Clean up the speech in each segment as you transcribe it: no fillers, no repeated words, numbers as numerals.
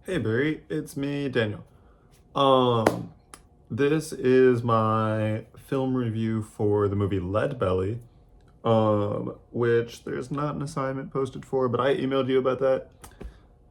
Hey Barry, it's me, Daniel. Um, this is my film review for the movie Leadbelly, which there's not an assignment posted for, but I emailed you about that.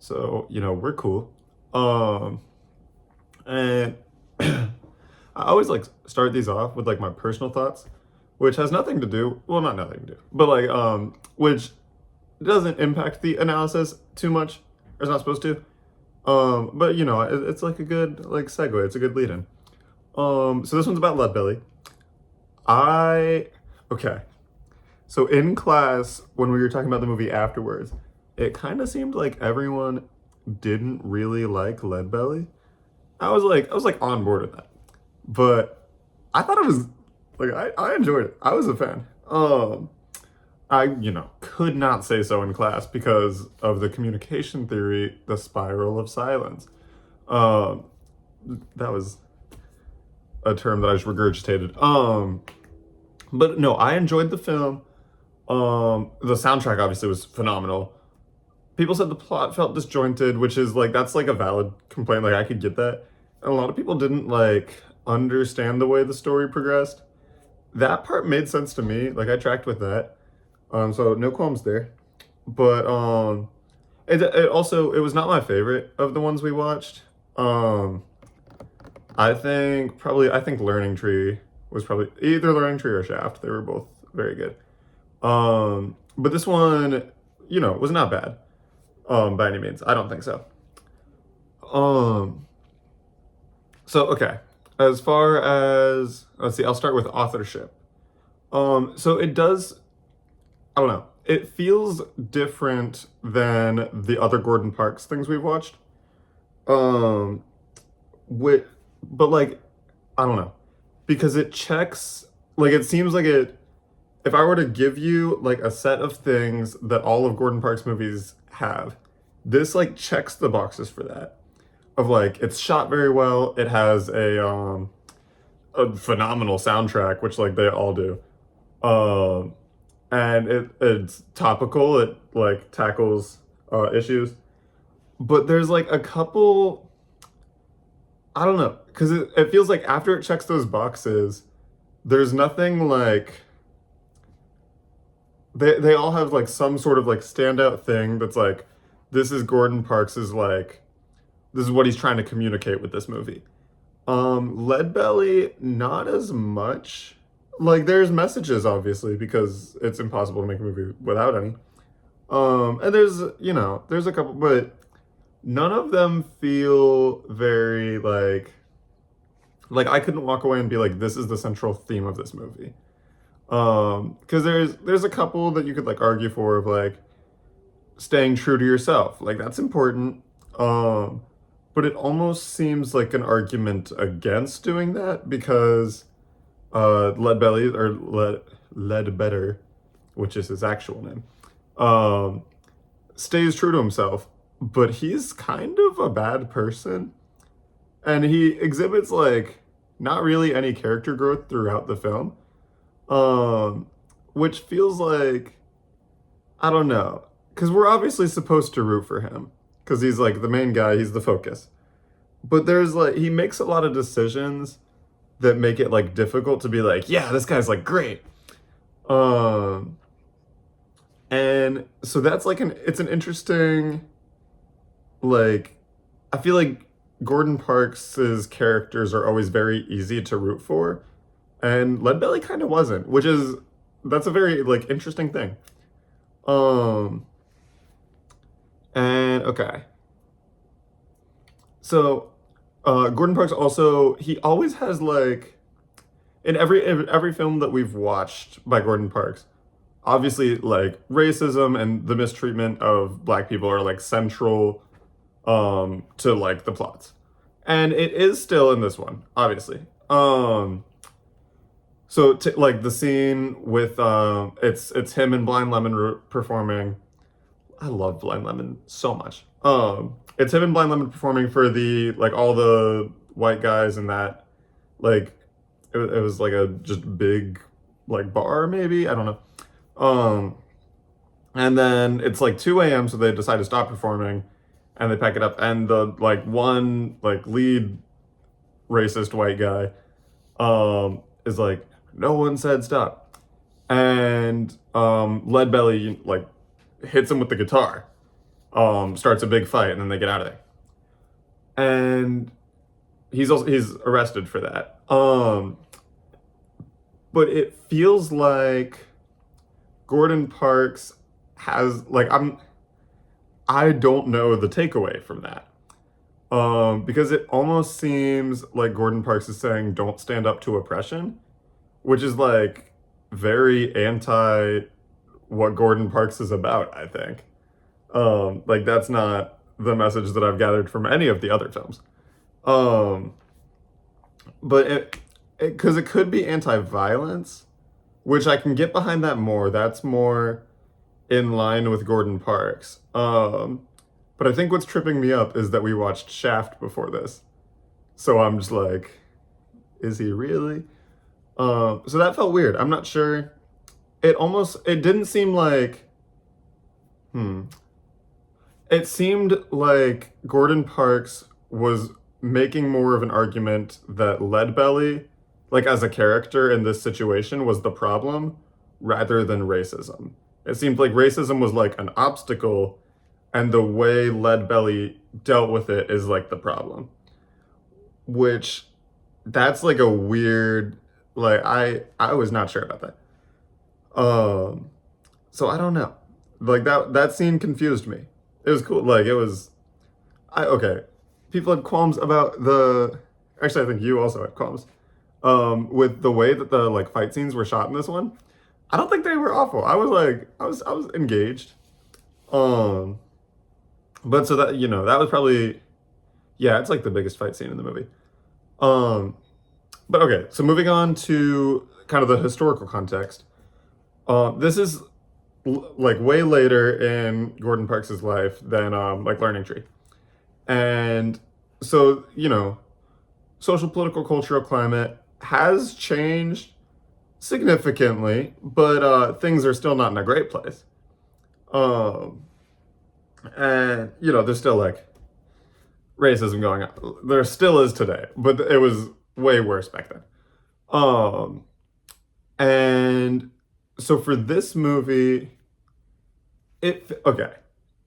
So, we're cool. Um, and I always like start these off with like my personal thoughts, which has nothing to do, well, not nothing to do, but like, which doesn't impact the analysis too much, or it's not supposed to. But it's like a good like segue. It's a good lead-in. So this one's about Leadbelly. I okay. So in class, when we were talking about the movie afterwards, it kind of seemed like everyone didn't really like Leadbelly. I was like on board with that, but I thought it was like I enjoyed it. I was a fan. I could not say so in class because of the communication theory, the spiral of silence. Um, that was a term that I just regurgitated. But no, I enjoyed the film. The soundtrack obviously was phenomenal. People said the plot felt disjointed, which is like that's like a valid complaint. Like I could get that. And a lot of people didn't like understand the way the story progressed. That part made sense to me. Like I tracked with that. So no qualms there. But it also it was not my favorite of the ones we watched. Um, I think Learning Tree was probably either Learning Tree or Shaft. They were both very good. But this one, was not bad. By any means. I don't think so. Um, so okay. As far as let's see, I'll start with authorship. So it does I don't know. It feels different than the other Gordon Parks things we've watched. Um, with but like I don't know because it checks like it seems like it if I were to give you like a set of things that all of Gordon Parks movies have, this like checks the boxes for that. Of like it's shot very well, it has a phenomenal soundtrack, which like they all do. Um and it's topical, it like tackles issues. But there's like a couple I don't know, because it feels like after it checks those boxes, there's nothing like they all have like some sort of like standout thing that's like this is Gordon Parks's like this is what he's trying to communicate with this movie. Leadbelly, not as much. Like there's messages obviously because it's impossible to make a movie without any. And there's a couple, but none of them feel very like I couldn't walk away and be like this is the central theme of this movie. Because there's a couple that you could like argue for of like staying true to yourself. Like that's important. But it almost seems like an argument against doing that because Leadbelly or Leadbetter, which is his actual name, um, stays true to himself, but he's kind of a bad person, and he exhibits like not really any character growth throughout the film, um, which feels like I don't know, because we're obviously supposed to root for him because he's like the main guy, he's the focus, but there's like he makes a lot of decisions that make it like difficult to be like, yeah, this guy's like great. Um, and so that's like an interesting like I feel like Gordon Parks's characters are always very easy to root for, and Leadbelly kind of wasn't, which is that's a very like interesting thing. Um, and okay, so Gordon Parks also he always has like in every film that we've watched by Gordon Parks, obviously like racism and the mistreatment of black people are like central to like the plots. And it is still in this one, obviously. Like the scene with it's him and Blind Lemon performing. I love Blind Lemon so much. It's him and Blind Lemon performing for the like all the white guys in that like it was like a just big like bar maybe I don't know. Um, and then it's like 2 a.m. so they decide to stop performing, and they pack it up, and the like one like lead racist white guy is like, no one said stop, and Leadbelly like hits him with the guitar, starts a big fight, and then they get out of there, and he's arrested for that. But it feels like Gordon Parks has like I don't know the takeaway from that. Because it almost seems like Gordon Parks is saying don't stand up to oppression, which is like very anti what Gordon Parks is about, I think. Like that's not the message that I've gathered from any of the other films. But because it could be anti-violence, which I can get behind that more. That's more in line with Gordon Parks. But I think what's tripping me up is that we watched Shaft before this. So I'm just like, is he really? So that felt weird. I'm not sure. It didn't seem like, it seemed like Gordon Parks was making more of an argument that Leadbelly, like as a character in this situation, was the problem rather than racism. It seemed like racism was like an obstacle, and the way Leadbelly dealt with it is like the problem. Which, that's like a weird, like I was not sure about that. So I don't know. Like that scene confused me. It was cool. Like it was, okay. People had qualms about the. Actually, I think you also had qualms with the way that the like fight scenes were shot in this one. I don't think they were awful. I was like, I was engaged. But so that that was probably, yeah, it's like the biggest fight scene in the movie. But okay, so moving on to kind of the historical context. This is like way later in Gordon Parks' life than like Learning Tree. And so, social, political, cultural climate has changed significantly, but things are still not in a great place. And, there's still like racism going on. There still is today, but it was way worse back then. And so for this movie, okay,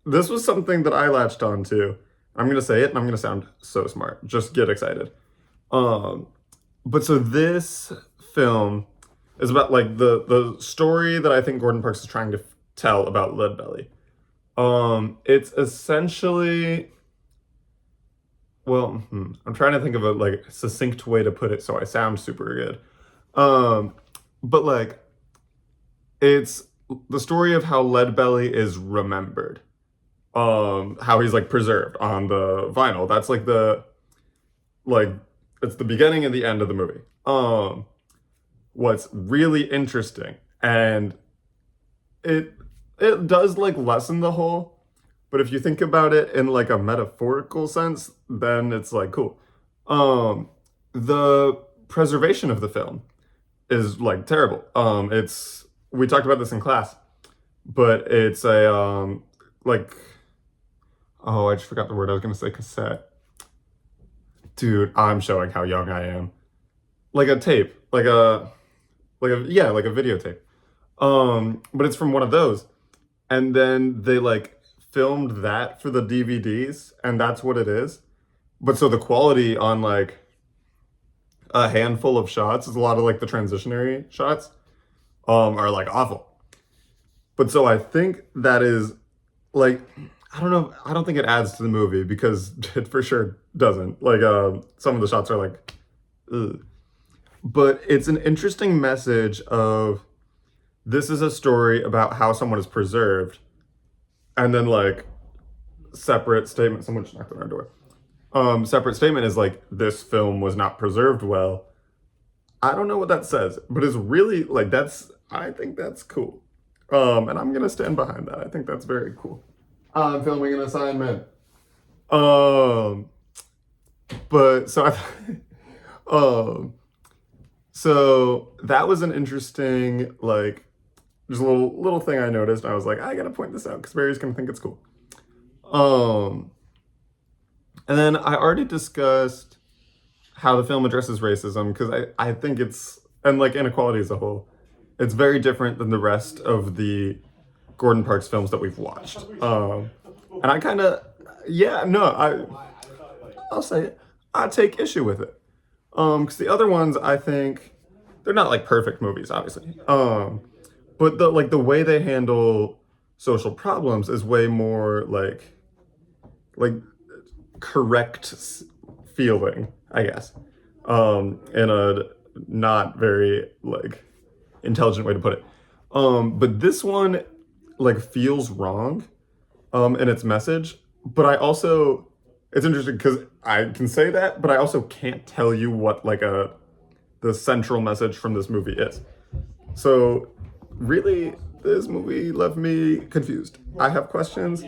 this was something that I latched on to. I'm going to say it and I'm going to sound so smart. Just get excited. But so this film is about like the story that I think Gordon Parks is trying to tell about Leadbelly. It's essentially, well, I'm trying to think of a like succinct way to put it so I sound super good. But like it's the story of how Leadbelly is remembered. How he's like preserved on the vinyl. That's like it's the beginning and the end of the movie. What's really interesting, and it does like lessen the whole, but if you think about it in like a metaphorical sense, then it's like cool. The preservation of the film is like terrible. We talked about this in class, but it's a like, oh, I just forgot the word. I was gonna say cassette. Dude, I'm showing how young I am. Like a tape, like a videotape. But it's from one of those, and then they like filmed that for the DVDs, and that's what it is. But so the quality on like a handful of shots is a lot of like the transitionary shots, are like awful. But so I think that is like, I don't know. I don't think it adds to the movie because it for sure doesn't. Like, some of the shots are like, ugh. But it's an interesting message of this is a story about how someone is preserved, and then like separate statement. Someone just knocked on our door. Separate statement is like this film was not preserved well. I don't know what that says, but it's really like I think that's cool. And I'm gonna stand behind that. I think that's very cool. I'm filming an assignment. But so so that was an interesting like just a little thing I noticed. I was like, I gotta point this out because Barry's gonna think it's cool. And then I already discussed how the film addresses racism because I think it's, and like inequality as a whole, it's very different than the rest of the Gordon Parks films that we've watched. And I kind of, yeah, no, I'll say it. I take issue with it. Because the other ones, I think, they're not like perfect movies, obviously. But the way they handle social problems is way more like correct feeling, I guess, in a not very like intelligent way to put it. But this one like feels wrong, in its message. But I also, it's interesting because I can say that, but I also can't tell you what like the central message from this movie is. So really, this movie left me confused. I have questions.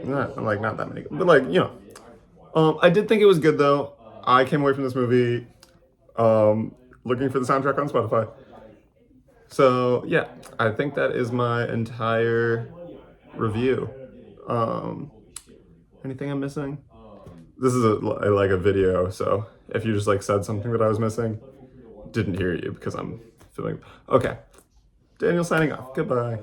Not that many, but I did think it was good though. I came away from this movie looking for the soundtrack on Spotify. So yeah, I think that is my entire review. Anything I'm missing? This is like a video, so if you just like said something that I was missing, didn't hear you because I'm feeling okay. Daniel signing off. Goodbye.